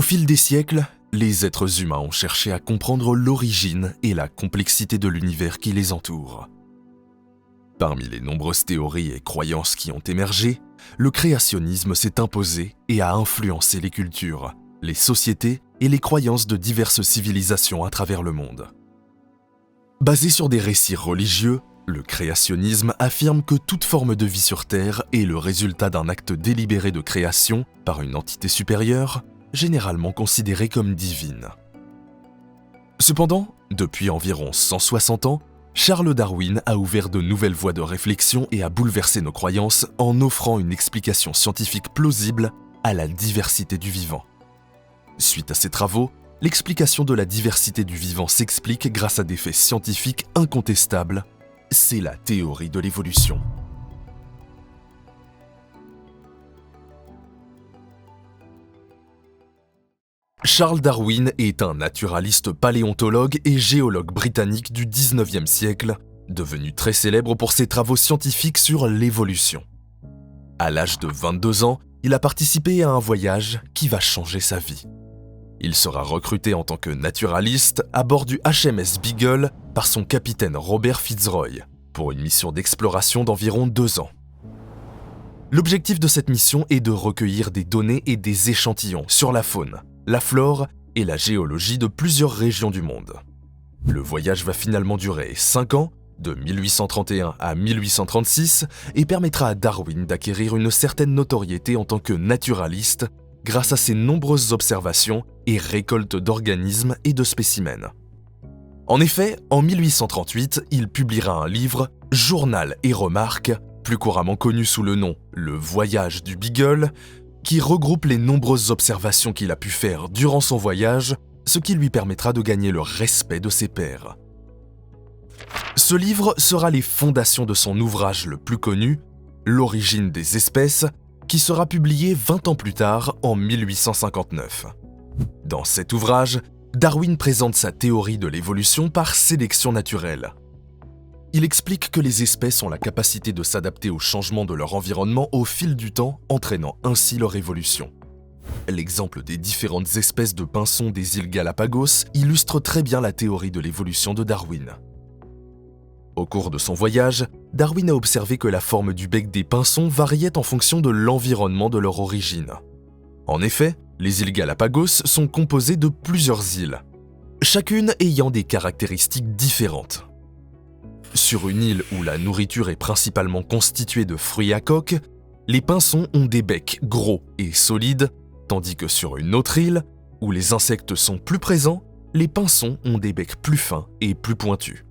fil des siècles, les êtres humains ont cherché à comprendre l'origine et la complexité de l'univers qui les entoure. Parmi les nombreuses théories et croyances qui ont émergé, le créationnisme s'est imposé et a influencé les cultures, les sociétés et les croyances de diverses civilisations à travers le monde. Basé sur des récits religieux, le créationnisme affirme que toute forme de vie sur Terre est le résultat d'un acte délibéré de création par une entité supérieure, généralement considérée comme divine. Cependant, depuis environ 160 ans, Charles Darwin a ouvert de nouvelles voies de réflexion et a bouleversé nos croyances en offrant une explication scientifique plausible à la diversité du vivant. Suite à ses travaux, l'explication de la diversité du vivant s'explique grâce à des faits scientifiques incontestables. C'est la théorie de l'évolution. Charles Darwin est un naturaliste paléontologue et géologue britannique du XIXe siècle, devenu très célèbre pour ses travaux scientifiques sur l'évolution. À l'âge de 22 ans, il a participé à un voyage qui va changer sa vie. Il sera recruté en tant que naturaliste à bord du HMS Beagle par son capitaine Robert Fitzroy pour une mission d'exploration d'environ 2 ans. L'objectif de cette mission est de recueillir des données et des échantillons sur la faune, la flore et la géologie de plusieurs régions du monde. Le voyage va finalement durer 5 ans, de 1831 à 1836, et permettra à Darwin d'acquérir une certaine notoriété en tant que naturaliste grâce à ses nombreuses observations et récoltes d'organismes et de spécimens. En effet, en 1838, il publiera un livre, Journal et remarques, plus couramment connu sous le nom « Le voyage du Beagle », qui regroupe les nombreuses observations qu'il a pu faire durant son voyage, ce qui lui permettra de gagner le respect de ses pairs. Ce livre sera les fondations de son ouvrage le plus connu, L'origine des espèces, qui sera publié 20 ans plus tard, en 1859. Dans cet ouvrage, Darwin présente sa théorie de l'évolution par sélection naturelle. Il explique que les espèces ont la capacité de s'adapter au changement de leur environnement au fil du temps, entraînant ainsi leur évolution. L'exemple des différentes espèces de pinsons des îles Galapagos illustre très bien la théorie de l'évolution de Darwin. Au cours de son voyage, Darwin a observé que la forme du bec des pinsons variait en fonction de l'environnement de leur origine. En effet, les îles Galapagos sont composées de plusieurs îles, chacune ayant des caractéristiques différentes. Sur une île où la nourriture est principalement constituée de fruits à coque, les pinsons ont des becs gros et solides, tandis que sur une autre île, où les insectes sont plus présents, les pinsons ont des becs plus fins et plus pointus.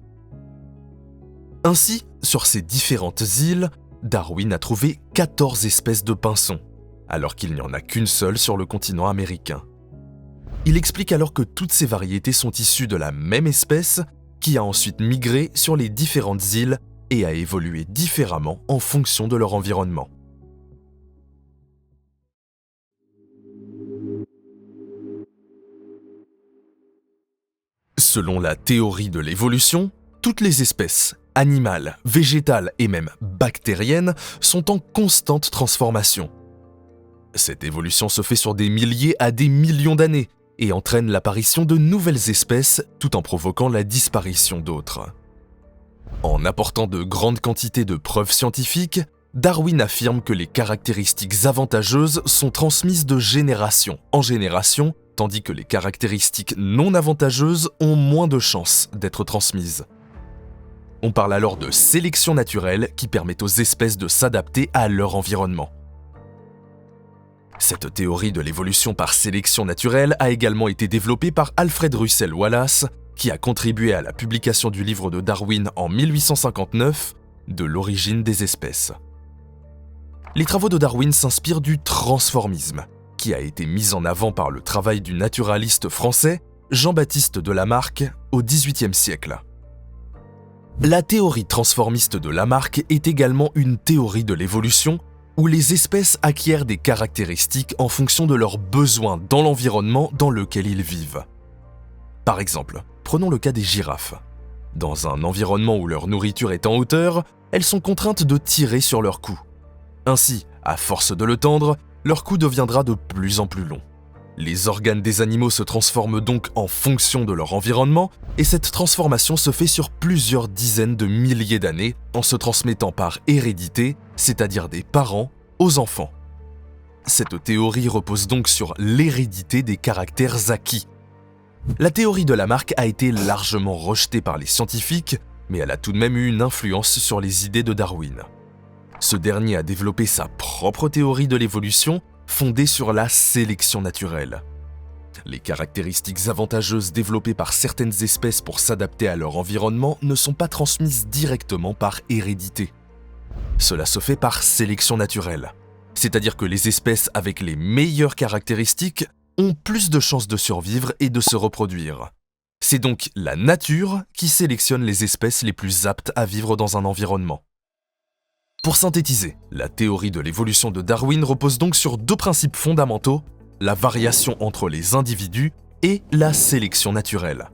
Ainsi, sur ces différentes îles, Darwin a trouvé 14 espèces de pinsons, alors qu'il n'y en a qu'une seule sur le continent américain. Il explique alors que toutes ces variétés sont issues de la même espèce, qui a ensuite migré sur les différentes îles et a évolué différemment en fonction de leur environnement. Selon la théorie de l'évolution, toutes les espèces, animales, végétales et même bactériennes, sont en constante transformation. Cette évolution se fait sur des milliers à des millions d'années, et entraîne l'apparition de nouvelles espèces tout en provoquant la disparition d'autres. En apportant de grandes quantités de preuves scientifiques, Darwin affirme que les caractéristiques avantageuses sont transmises de génération en génération, tandis que les caractéristiques non avantageuses ont moins de chances d'être transmises. On parle alors de sélection naturelle qui permet aux espèces de s'adapter à leur environnement. Cette théorie de l'évolution par sélection naturelle a également été développée par Alfred Russel Wallace, qui a contribué à la publication du livre de Darwin en 1859, de l'origine des espèces. Les travaux de Darwin s'inspirent du transformisme, qui a été mis en avant par le travail du naturaliste français Jean-Baptiste de Lamarck au XVIIIe siècle. La théorie transformiste de Lamarck est également une théorie de l'évolution où les espèces acquièrent des caractéristiques en fonction de leurs besoins dans l'environnement dans lequel ils vivent. Par exemple, prenons le cas des girafes. Dans un environnement où leur nourriture est en hauteur, elles sont contraintes de tirer sur leur cou. Ainsi, à force de le tendre, leur cou deviendra de plus en plus long. Les organes des animaux se transforment donc en fonction de leur environnement, et cette transformation se fait sur plusieurs dizaines de milliers d'années en se transmettant par hérédité, c'est-à-dire des parents, aux enfants. Cette théorie repose donc sur l'hérédité des caractères acquis. La théorie de Lamarck a été largement rejetée par les scientifiques, mais elle a tout de même eu une influence sur les idées de Darwin. Ce dernier a développé sa propre théorie de l'évolution fondée sur la sélection naturelle. Les caractéristiques avantageuses développées par certaines espèces pour s'adapter à leur environnement ne sont pas transmises directement par hérédité. Cela se fait par sélection naturelle, c'est-à-dire que les espèces avec les meilleures caractéristiques ont plus de chances de survivre et de se reproduire. C'est donc la nature qui sélectionne les espèces les plus aptes à vivre dans un environnement. Pour synthétiser, la théorie de l'évolution de Darwin repose donc sur deux principes fondamentaux, la variation entre les individus et la sélection naturelle.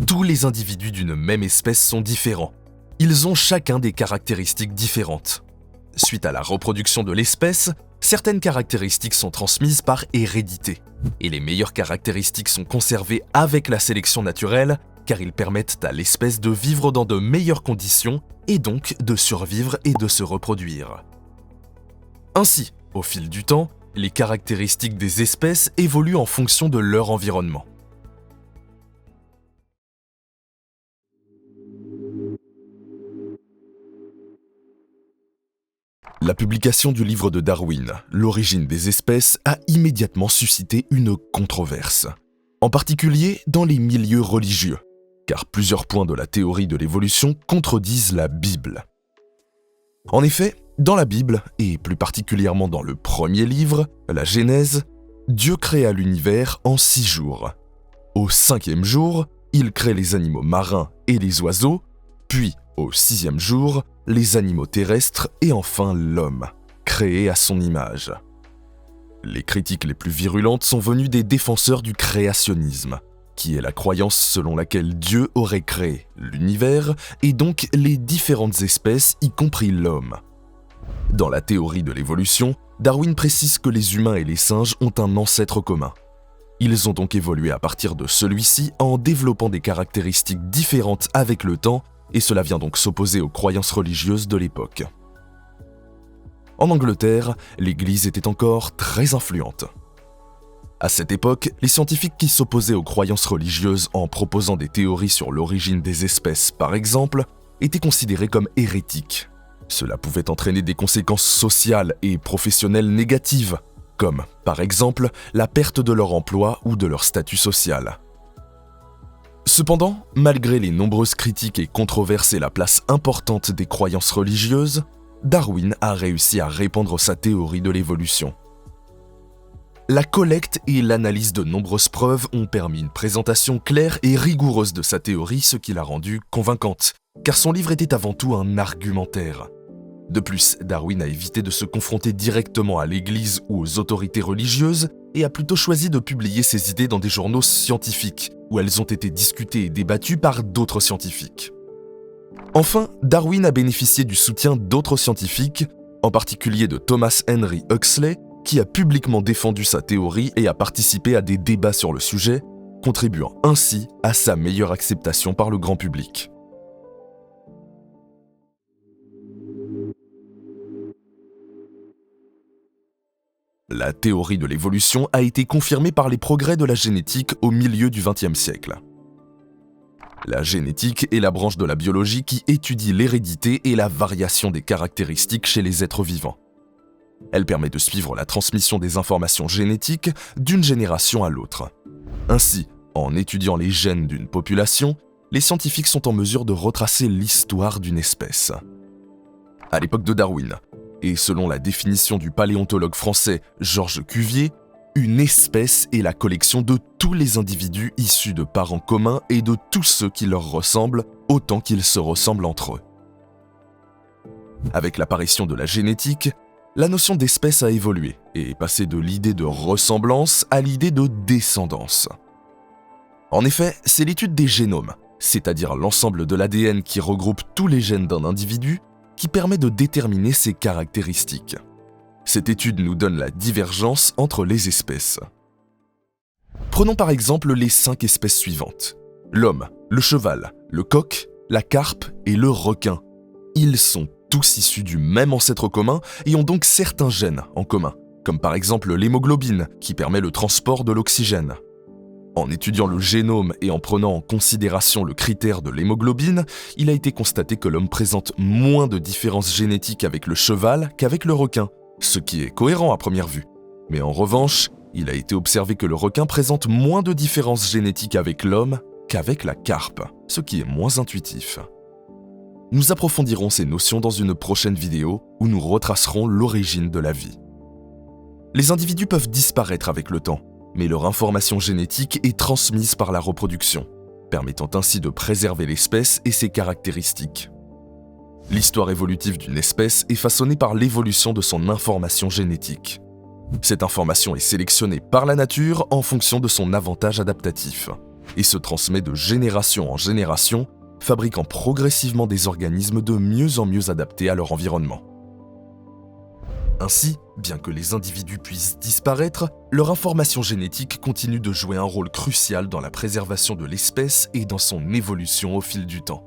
Tous les individus d'une même espèce sont différents. Ils ont chacun des caractéristiques différentes. Suite à la reproduction de l'espèce, certaines caractéristiques sont transmises par hérédité, et les meilleures caractéristiques sont conservées avec la sélection naturelle, car ils permettent à l'espèce de vivre dans de meilleures conditions et donc de survivre et de se reproduire. Ainsi, au fil du temps, les caractéristiques des espèces évoluent en fonction de leur environnement. La publication du livre de Darwin, L'origine des espèces, a immédiatement suscité une controverse, en particulier dans les milieux religieux, car plusieurs points de la théorie de l'évolution contredisent la Bible. En effet, dans la Bible, et plus particulièrement dans le premier livre, la Genèse, Dieu créa l'univers en 6 jours. Au 5e jour, il crée les animaux marins et les oiseaux, puis au 6e jour, les animaux terrestres et enfin l'homme, créé à son image. Les critiques les plus virulentes sont venues des défenseurs du créationnisme, qui est la croyance selon laquelle Dieu aurait créé l'univers et donc les différentes espèces, y compris l'homme. Dans la théorie de l'évolution, Darwin précise que les humains et les singes ont un ancêtre commun. Ils ont donc évolué à partir de celui-ci en développant des caractéristiques différentes avec le temps, et cela vient donc s'opposer aux croyances religieuses de l'époque. En Angleterre, l'Église était encore très influente. À cette époque, les scientifiques qui s'opposaient aux croyances religieuses en proposant des théories sur l'origine des espèces, par exemple, étaient considérés comme hérétiques. Cela pouvait entraîner des conséquences sociales et professionnelles négatives, comme, par exemple, la perte de leur emploi ou de leur statut social. Cependant, malgré les nombreuses critiques et controverses et la place importante des croyances religieuses, Darwin a réussi à répandre sa théorie de l'évolution. La collecte et l'analyse de nombreuses preuves ont permis une présentation claire et rigoureuse de sa théorie, ce qui l'a rendue convaincante, car son livre était avant tout un argumentaire. De plus, Darwin a évité de se confronter directement à l'Église ou aux autorités religieuses et a plutôt choisi de publier ses idées dans des journaux scientifiques, où elles ont été discutées et débattues par d'autres scientifiques. Enfin, Darwin a bénéficié du soutien d'autres scientifiques, en particulier de Thomas Henry Huxley, qui a publiquement défendu sa théorie et a participé à des débats sur le sujet, contribuant ainsi à sa meilleure acceptation par le grand public. La théorie de l'évolution a été confirmée par les progrès de la génétique au milieu du XXe siècle. La génétique est la branche de la biologie qui étudie l'hérédité et la variation des caractéristiques chez les êtres vivants. Elle permet de suivre la transmission des informations génétiques d'une génération à l'autre. Ainsi, en étudiant les gènes d'une population, les scientifiques sont en mesure de retracer l'histoire d'une espèce. À l'époque de Darwin, et selon la définition du paléontologue français Georges Cuvier, une espèce est la collection de tous les individus issus de parents communs et de tous ceux qui leur ressemblent autant qu'ils se ressemblent entre eux. Avec l'apparition de la génétique, la notion d'espèce a évolué et est passée de l'idée de ressemblance à l'idée de descendance. En effet, c'est l'étude des génomes, c'est-à-dire l'ensemble de l'ADN qui regroupe tous les gènes d'un individu, qui permet de déterminer ses caractéristiques. Cette étude nous donne la divergence entre les espèces. Prenons par exemple les 5 espèces suivantes. L'homme, le cheval, le coq, la carpe et le requin. Ils sont tous issus du même ancêtre commun et ont donc certains gènes en commun, comme par exemple l'hémoglobine qui permet le transport de l'oxygène. En étudiant le génome et en prenant en considération le critère de l'hémoglobine, il a été constaté que l'homme présente moins de différences génétiques avec le cheval qu'avec le requin, ce qui est cohérent à première vue. Mais en revanche, il a été observé que le requin présente moins de différences génétiques avec l'homme qu'avec la carpe, ce qui est moins intuitif. Nous approfondirons ces notions dans une prochaine vidéo où nous retracerons l'origine de la vie. Les individus peuvent disparaître avec le temps, mais leur information génétique est transmise par la reproduction, permettant ainsi de préserver l'espèce et ses caractéristiques. L'histoire évolutive d'une espèce est façonnée par l'évolution de son information génétique. Cette information est sélectionnée par la nature en fonction de son avantage adaptatif et se transmet de génération en génération, fabriquant progressivement des organismes de mieux en mieux adaptés à leur environnement. Ainsi, bien que les individus puissent disparaître, leur information génétique continue de jouer un rôle crucial dans la préservation de l'espèce et dans son évolution au fil du temps.